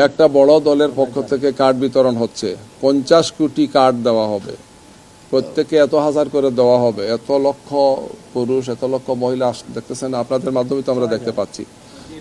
একটা বড় দলের পক্ষ থেকে কার্ড বিতরণ হচ্ছে, 50 কোটি কার্ড দেওয়া হবে, প্রত্যেকে এত হাজার করে দেওয়া হবে, এত লক্ষ পুরুষ এত লক্ষ মহিলা দেখতেছেন, আপনাদের মাধ্যমে তো আমরা দেখতে পাচ্ছি।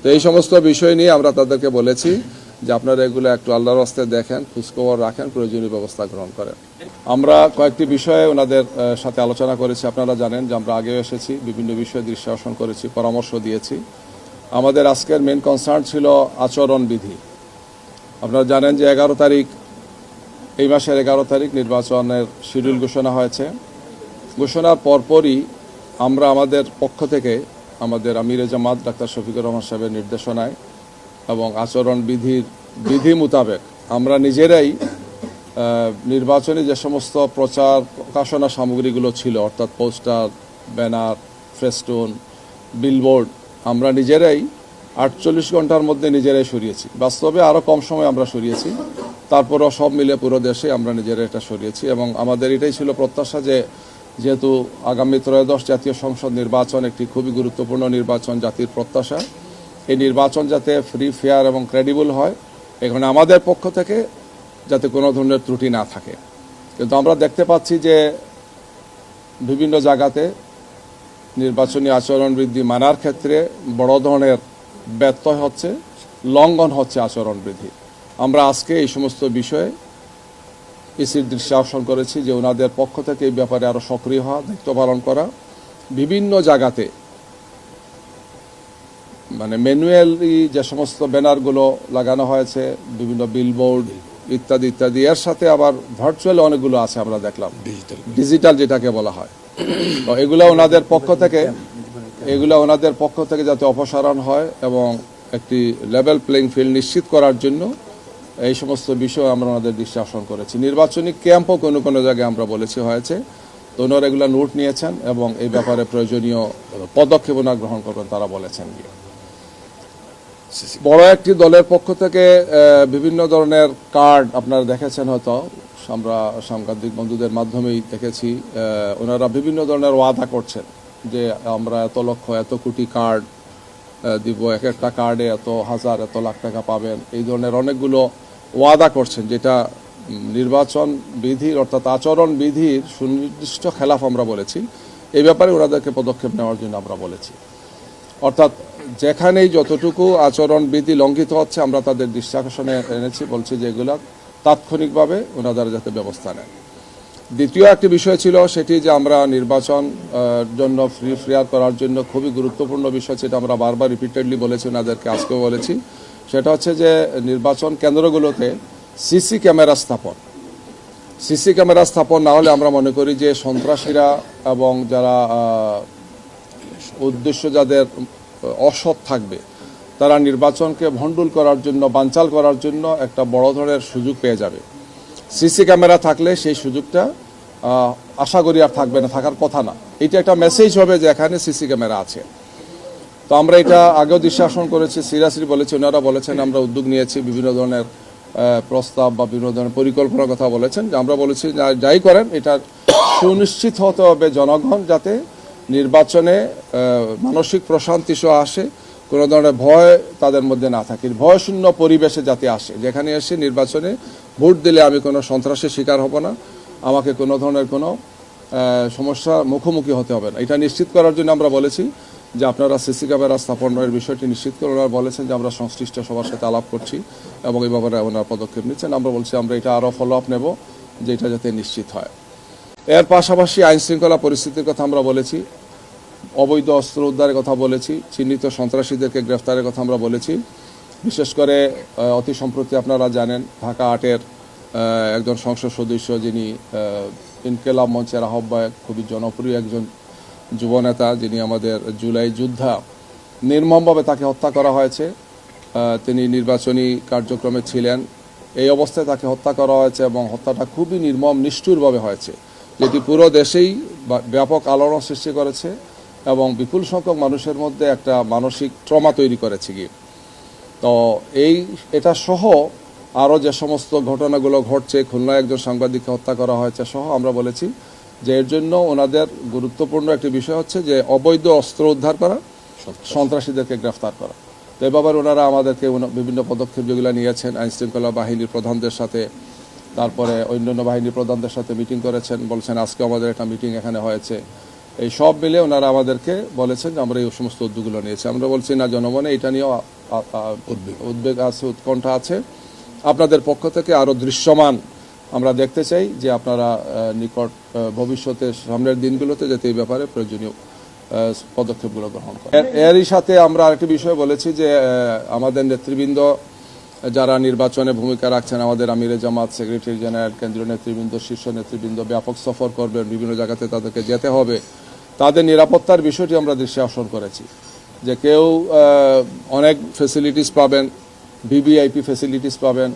তো এই সমস্ত বিষয় নিয়ে আমরা তাদেরকে বলেছি যে আপনারা এগুলো একটু আল্লাহর রাস্তে দেখেন, খোঁজখবর রাখেন, প্রয়োজনীয় ব্যবস্থা গ্রহণ করেন। আমরা কয়েকটি বিষয়ে ওনাদের সাথে আলোচনা করেছি। আপনারা জানেন যে আমরা আগেও এসেছি, বিভিন্ন বিষয়ে দৃষ্টি আকর্ষণ করেছি, পরামর্শ দিয়েছি। আমাদের আজকের মেন কনসার্ন ছিল আচরণবিধি। আপনারা জানেন যে 11 তারিখ, এই মাসের 11 তারিখ নির্বাচনের শিডিউল ঘোষণা হয়েছে। ঘোষণার পরপরই আমরা আমাদের পক্ষ থেকে আমাদের আমিরে জামাত ডাক্তার শফিকুর রহমান সাহেবের নির্দেশনায় এবং বিধি মোতাবেক আমরা নিজেরাই নির্বাচনী যে সমস্ত প্রচার প্রকাশনা সামগ্রীগুলো ছিল, অর্থাৎ পোস্টার, ব্যানার, ফেস্টুন, বিলবোর্ড, আমরা নিজেরাই 48 ঘন্টার মধ্যে নিজেরাই সরিয়েছি। বাস্তবে আরও কম সময় আমরা সরিয়েছি, তারপরও সব মিলে পুরো দেশে আমরা নিজেরা এটা সরিয়েছি। এবং আমাদের এটাই ছিল প্রত্যাশা যে যেহেতু আগামী ত্রয়োদশ জাতীয় সংসদ নির্বাচন একটি খুবই গুরুত্বপূর্ণ নির্বাচন, জাতির প্রত্যাশা, এই নির্বাচন যাতে ফ্রি, ফেয়ার এবং ক্রেডিবল হয়, এখানে আমাদের পক্ষ থেকে যাতে কোনো ধরনের ত্রুটি না থাকে। কিন্তু আমরা দেখতে পাচ্ছি যে বিভিন্ন জায়গাতে নির্বাচনী আচরণবিধি মানার ক্ষেত্রে বড় ধরনের ব্যত্যয় হচ্ছে, লঙ্ঘন হচ্ছে আচরণবিধি। আমরা আজকে এই সমস্ত বিষয়ে ইসির দৃষ্টি আকর্ষণ করেছি যে ওনাদের পক্ষ থেকে এই ব্যাপারে আরও সক্রিয় হওয়া, দায়িত্ব পালন করা, বিভিন্ন জায়গাতে মানে ম্যানুয়ালি যে সমস্ত ব্যানারগুলো লাগানো হয়েছে, বিভিন্ন বিলবোর্ড ইত্যাদি ইত্যাদি, এর সাথে আবার ভার্চুয়াল অনেকগুলো আছে আমরা দেখলাম, ডিজিটাল যেটাকে বলা হয়। তো এগুলো ওনাদের পক্ষ থেকে যাতে অপসারণ হয় এবং একটি লেভেল প্লেইং ফিল্ড নিশ্চিত করার জন্য এই সমস্ত বিষয় আমরা ওনাদের দৃষ্টি আকর্ষণ করেছি। নির্বাচনী ক্যাম্পও কোনো কোনো জায়গায় আমরা বলেছি হয়েছে, তো ওনারা এগুলো নোট নিয়েছেন এবং এই ব্যাপারে প্রয়োজনীয় পদক্ষেপ ওনারা গ্রহণ করবেন তারা বলেছেন। বড় একটি দলের পক্ষ থেকে বিভিন্ন ধরনের কার্ড আপনারা দেখেছেন, হয়তো আমরা সাংবাদিক বন্ধুদের মাধ্যমেই দেখেছি, ওনারা বিভিন্ন ধরনের ওয়াদা করছেন যে আমরা এত লক্ষ এত কোটি কার্ড দিব, এক একটা কার্ডে এত হাজার এত লাখ টাকা পাবেন, এই ধরনের অনেকগুলো ওয়াদা করছেন, যেটা নির্বাচন বিধির অর্থাৎ আচরণ বিধির সুনির্দিষ্ট খেলাফ আমরা বলেছি। এই ব্যাপারে ওনাদেরকে পদক্ষেপ নেওয়ার জন্য আমরা বলেছি। অর্থাৎ যেখানেই যতটুকু আচরণ বিধি লঙ্ঘিত হচ্ছে আমরা তাদের দৃষ্টি আকর্ষণে এনেছি, বলছি যে এগুলো তাৎক্ষণিকভাবে ওনাদের যাতে ব্যবস্থা নেন। দ্বিতীয় একটি বিষয় ছিল সেটি যে আমরা নির্বাচন জন্য ফ্রি ফেয়ার করার জন্য খুবই গুরুত্বপূর্ণ বিষয়, সেটা আমরা বারবার রিপিটেডলি বলেছি, ওনাদেরকে আজকেও বলেছি, সেটা হচ্ছে যে নির্বাচন কেন্দ্রগুলোতে সিসি ক্যামেরা স্থাপন না হলে আমরা মনে করি যে সন্ত্রাসীরা এবং যারা উদ্দেশ্য যাদের অসৎ থাকবে তারা নির্বাচনকে ভণ্ডুল করার জন্য, বানচাল করার জন্য একটা বড় ধরনের সুযোগ পেয়ে যাবে। সিসি ক্যামেরা থাকলে সেই সুযোগটা আশা করি আর থাকবে না, থাকার কথা না। এটা একটা মেসেজ হবে যে এখানে সিসি ক্যামেরা আছে। তো আমরা এটা আগেও দৃষ্টি আকর্ষণ করেছি, সিরিয়াসলি বলেছি, ওনারা বলেছেন, আমরা উদ্যোগ নিয়েছি, বিভিন্ন ধরনের প্রস্তাব বা বিভিন্ন ধরনের পরিকল্পনার কথা বলেছেন। আমরা বলেছি যাই করেন এটার সুনিশ্চিত হতে হবে জনগণ যাতে নির্বাচনে মানসিক প্রশান্তি সহ আসে, কোনো ধরনের ভয় তাদের মধ্যে না থাকে, ভয়শূন্য পরিবেশে যাতে আসে, যেখানে এসে নির্বাচনে ভোট দিলে আমি কোনো সন্ত্রাসের শিকার হব না, আমাকে কোনো ধরনের কোনো সমস্যার মুখোমুখি হতে হবে না। এটা নিশ্চিত করার জন্য আমরা বলেছি যে আপনারা সিসি ক্যামেরা স্থাপনের বিষয়টি নিশ্চিত করে, ওনারা বলেছেন যে আমরা সংশ্লিষ্ট সবার সাথে আলাপ করছি এবং এই ব্যাপারে ওনারা পদক্ষেপ নিচ্ছেন। আমরা বলছি আমরা এটা আরও ফলো আপ নেব যে এটা যাতে নিশ্চিত হয়। এর পাশাপাশি আইন শৃঙ্খলা পরিস্থিতির কথা আমরা বলেছি, অবৈধ অস্ত্র উদ্ধারের কথা বলেছি, চিহ্নিত সন্ত্রাসীদেরকে গ্রেফতারের কথা আমরা বলেছি। বিশেষ করে অতি সম্প্রতি আপনারা জানেন ঢাকা 8-এর একজন সংসদ সদস্য যিনি ইনকেলাব মঞ্চের আহ্বায়ক, খুবই জনপ্রিয় একজন যুবনেতা, যিনি আমাদের জুলাই যোদ্ধা, নির্মমভাবে তাকে হত্যা করা হয়েছে। তিনি নির্বাচনী কার্যক্রমে ছিলেন, এই অবস্থায় তাকে হত্যা করা হয়েছে এবং হত্যাটা খুবই নির্মম নিষ্ঠুরভাবে হয়েছে, যেটি পুরো দেশেই ব্যাপক আলোড়ন সৃষ্টি করেছে এবং বিপুল সংখ্যক মানুষের মধ্যে একটা মানসিক ট্রমা তৈরি করেছে গিয়ে। তো এটা সহ আরও যে সমস্ত ঘটনাগুলো ঘটছে, খুলনায় একজন সাংবাদিককে হত্যা করা হয়েছে সহ, আমরা বলেছি যে এর জন্য ওনাদের গুরুত্বপূর্ণ একটি বিষয় হচ্ছে যে অবৈধ অস্ত্র উদ্ধার করা, সন্ত্রাসীদেরকে গ্রেফতার করা। তো এ ব্যাপারে ওনারা আমাদেরকে বিভিন্ন পদক্ষেপ যেগুলো নিয়েছেন, আইনশৃঙ্খলা বাহিনীর প্রধানদের সাথে, তারপরে অন্যান্য বাহিনীর প্রধানদের সাথে মিটিং করেছেন, বলছেন আজকে আমাদের একটা মিটিং এখানে হয়েছে। এই সব মিলে ওনারা আমাদেরকে বলেছেন যে আমরা এই সমস্ত উদ্যোগগুলো নিয়েছি। আমরা বলছি না, জনমনে এটা নিয়েও উদ্বেগ আছে, উৎকণ্ঠা আছে। আপনাদের পক্ষ থেকে আরও দৃশ্যমান আমরা দেখতে চাই যে আপনারা নিকট ভবিষ্যতে সামনের দিনগুলোতে যাতে এই ব্যাপারে প্রয়োজনীয় পদক্ষেপগুলো গ্রহণ করেন। এরই সাথে আমরা আরেকটি বিষয় বলেছি যে আমাদের নেতৃবৃন্দ যারা নির্বাচনে ভূমিকা রাখছেন, আমাদের আমিরে জামাত, সেক্রেটারি জেনারেল, কেন্দ্রীয় নেতৃবৃন্দ, শীর্ষ নেতৃবৃন্দ ব্যাপক সফর করবেন, বিভিন্ন জায়গাতে তাদেরকে যেতে হবে। তাদের নিরাপত্তার বিষয়টি আমরা দৃষ্টি আকর্ষণ করেছি যে কেউ অনেক ফেসিলিটিস পাবেন, ভিভিআইপি ফেসিলিটিস পাবেন,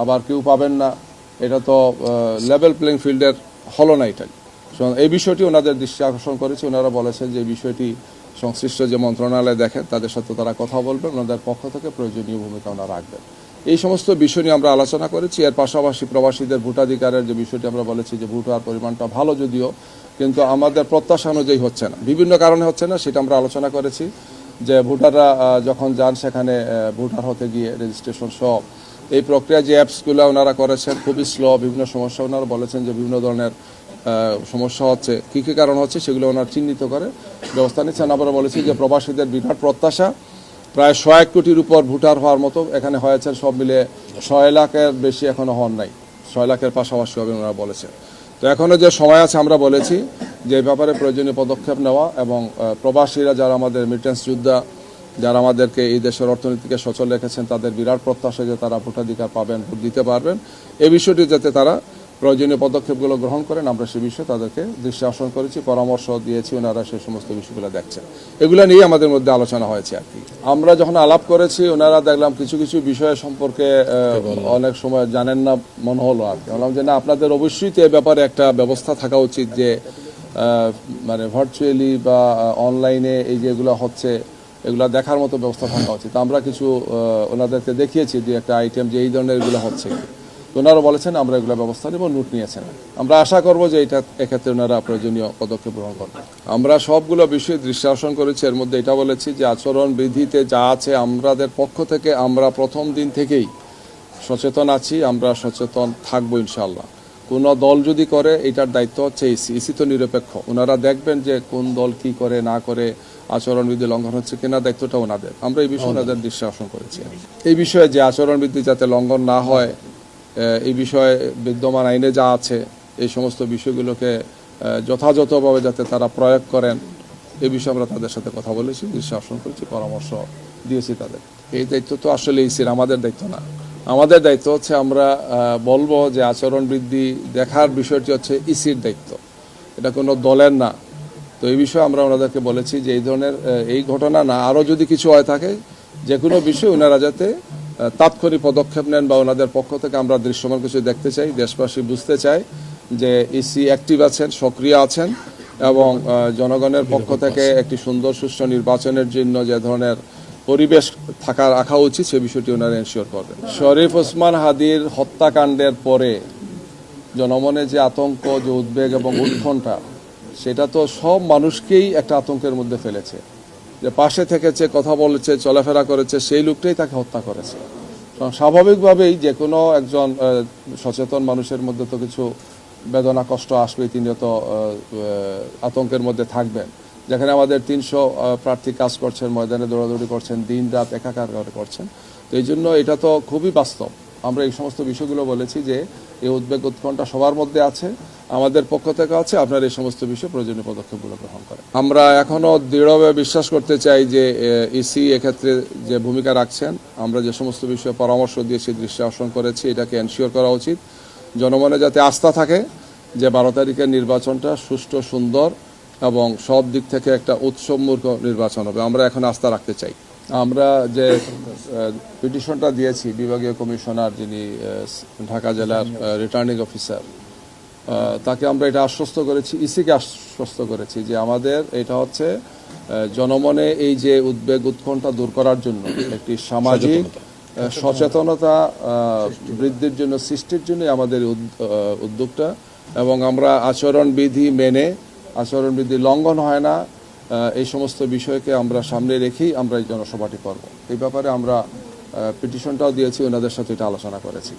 আবার কেউ পাবেন না। এটা তো লেভেল প্লেইং ফিল্ডের হলো না এটাই। এই বিষয়টি ওনাদের দৃষ্টি আকর্ষণ করেছে। ওনারা বলেছেন যে এই বিষয়টি সংশ্লিষ্ট যে মন্ত্রণালয় দেখেন তাদের সাথে তারা কথা বলবেন, ওনাদের পক্ষ থেকে প্রয়োজনীয় ভূমিকা ওনারা রাখবেন। এই সমস্ত বিষয় নিয়ে আমরা আলোচনা করেছি। এর পাশাপাশি প্রবাসীদের ভোটাধিকারের যে বিষয়টি আমরা বলেছি যে ভোটার পরিমাণটা ভালো যদিও, কিন্তু আমাদের প্রত্যাশা অনুযায়ী হচ্ছে না, বিভিন্ন কারণে হচ্ছে না, সেটা আমরা আলোচনা করেছি। যে ভোটাররা যখন যান সেখানে ভোটার হতে গিয়ে রেজিস্ট্রেশন সহ এই প্রক্রিয়া যে অ্যাপসগুলো ওনারা করেছেন খুবই স্লো, বিভিন্ন সমস্যা ওনারা বলেছেন যে বিভিন্ন ধরনের সমস্যা হচ্ছে, কী কী কারণ হচ্ছে সেগুলো ওনারা চিহ্নিত করে ব্যবস্থা নিচ্ছেন। আমরা বলেছি যে প্রবাসীদের বিরাট প্রত্যাশা, প্রায় 100 কোটির উপর ভোটার হওয়ার মতো এখানে হয়েছে, সব মিলে 6 লাখের বেশি এখনো হন নাই, 6 লাখের পাশাপাশি হবে ওনারা বলেছে। তো এখনো যে সময় আছে আমরা বলেছি যে এই ব্যাপারে প্রয়োজনীয় পদক্ষেপ নেওয়া, এবং প্রবাসীরা যারা আমাদের মিটেন্স যোদ্ধা, যারা আমাদেরকে এই দেশের অর্থনীতিকে সচল রেখেছেন, তাদের বিরাট প্রত্যাশা যে তারা ভোটাধিকার পাবেন, ভোট দিতে পারবেন, এই বিষয়টি যাতে তারা প্রয়োজনীয় পদক্ষেপগুলো গ্রহণ করেন আমরা সে বিষয়ে তাদেরকে দৃষ্টি আকর্ষণ করেছি, পরামর্শ দিয়েছি, ওনারা সেই সমস্ত বিষয়গুলো দেখছেন। এগুলো নিয়ে আমাদের মধ্যে আলোচনা হয়েছে আর কি। আমরা যখন আলাপ করেছি ওনারা দেখলাম কিছু কিছু বিষয় সম্পর্কে অনেক সময় জানেন না মনে হলো আর কি। বললাম যে না, আপনাদের অবশ্যই তো এ ব্যাপারে একটা ব্যবস্থা থাকা উচিত যে মানে ভার্চুয়ালি বা অনলাইনে এই যেগুলো হচ্ছে এগুলো দেখার মতো ব্যবস্থা থাকা উচিত। আমরা কিছু ওনাদেরকে দেখিয়েছি যে একটা আইটেম যে এই ধরনের এগুলো হচ্ছে, ওনারা বলেছেন আমরা এগুলো ব্যবস্থা নেব, নোট নিয়েছেন। আমরা আশা করব যে এটা এক্ষেত্রে ওনারা প্রয়োজনীয় পদক্ষেপ গ্রহণ করবেন। আমরা সবগুলো বিষয়ে দৃষ্টি আকর্ষণ করেছি। এর মধ্যে এটা বলেছি যে আচরণ বিধিতে যা আছে আমাদের পক্ষ থেকে আমরা প্রথম দিন থেকেই সচেতন আছি, আমরা সচেতন থাকবো ইনশাআল্লাহ। কোনো দল যদি করে এটার দায়িত্ব হচ্ছে ইসি। ইসি তো নিরপেক্ষ, ওনারা দেখবেন যে কোন দল কি করে না করে, আচরণবিধি লঙ্ঘন হচ্ছে কিনা, দায়িত্বটা ওনাদের। আমরা এই বিষয়ে ওনাদের দৃষ্টি আকর্ষণ করেছি। এই বিষয়ে যে আচরণবিধি যাতে লঙ্ঘন না হয়, এই বিষয়ে বিদ্যমান আইনে যা আছে এই সমস্ত বিষয়গুলোকে যথাযথভাবে যাতে তারা প্রয়োগ করেন, এই বিষয়ে আমরা তাদের সাথে কথা বলেছি, দৃষ্টি আকর্ষণ করেছি, পরামর্শ দিয়েছি তাদের। এই দায়িত্ব তো আসলে ইসির, আমাদের দায়িত্ব না। আমাদের দায়িত্ব হচ্ছে আমরা বলবো যে আচরণ বৃদ্ধি দেখার বিষয়টি হচ্ছে ইসির দায়িত্ব, এটা কোনো দলের না। তো এই বিষয়ে আমরা ওনাদেরকে বলেছি যে এই ধরনের এই ঘটনা না আরও যদি কিছু হয়ে থাকে, যে কোনো বিষয়ে ওনারা যাতে তাৎক্ষণিক পদক্ষেপ নেন, বা ওনাদের পক্ষ থেকে আমরা দৃশ্যমান কিছু দেখতে চাই, দেশবাসী বুঝতে চাই যে ইসি অ্যাক্টিভ আছেন, সক্রিয় আছেন, এবং জনগণের পক্ষ থেকে একটি সুন্দর সুষ্ঠু নির্বাচনের জন্য যে ধরনের পরিবেশ রাখা উচিত সে বিষয়টি ওনারা এনশিওর করবেন। শরীফ ওসমান হাদির হত্যাকাণ্ডের পরে জনমনে যে আতঙ্ক, যে উদ্বেগ এবং উৎকণ্ঠা, সেটা তো সব মানুষকেই একটা আতঙ্কের মধ্যে ফেলেছে। যে পাশে থেকেছে, কথা বলেছে, চলাফেরা করেছে, সেই লোকটাই তাকে হত্যা করেছে। স্বাভাবিকভাবেই যে কোনো একজন সচেতন মানুষের মধ্যে তো কিছু বেদনা, কষ্ট আসবেই, তিনিও তো আতঙ্কের মধ্যে থাকবেন। যেখানে আমাদের 300 প্রার্থী কাজ করছেন, ময়দানে দৌড়াদৌড়ি করছেন, দিন রাত একাকার করছেন। তো এই জন্য এটা তো খুবই বাস্তব। আমরা এই সমস্ত বিষয়গুলো বলেছি যে এই উদ্বেগ উৎকণ্ঠা সবার মধ্যে আছে, আমাদের পক্ষ থেকে আছে, আপনার এই সমস্ত বিষয়ে প্রয়োজনীয় পদক্ষেপগুলো গ্রহণ করেন। আমরা এখনও দৃঢ়ভাবে বিশ্বাস করতে চাই যে ইসি এক্ষেত্রে যে ভূমিকা রাখছেন, আমরা যে সমস্ত বিষয়ে পরামর্শ দিয়েছি, দৃষ্টি আকর্ষণ করেছি, এটাকে এনশিওর করা উচিত। জনমনে যাতে আস্থা থাকে যে 12 তারিখের নির্বাচনটা সুষ্ঠু, সুন্দর এবং সব দিক থেকে একটা উৎসবমূলক নির্বাচন হবে, আমরা এখন আস্থা রাখতে চাই। আমরা যে পিটিশনটা দিয়েছি বিভাগীয় কমিশনার, যিনি ঢাকা জেলার রিটার্নিং অফিসার, তাকে আমরা এটা আশ্বস্ত করেছি, ইসিকে আশ্বস্ত করেছি যে আমাদের এটা হচ্ছে জনমনে এই যে উদ্বেগ উৎকণ্ঠা দূর করার জন্য একটি সামাজিক সচেতনতা বৃদ্ধির জন্য, সৃষ্টির জন্য আমাদের উদ্যোগটা। এবং আমরা আচরণবিধি মেনে, আচরণবিধি লঙ্ঘন হয় না, এই সমস্ত বিষয়কে আমরা সামনে রেখেই আমরা এই জনসভাটি করব। এই ব্যাপারে আমরা পিটিশনটাও দিয়েছি, ওনাদের সাথে এটা আলোচনা করেছি।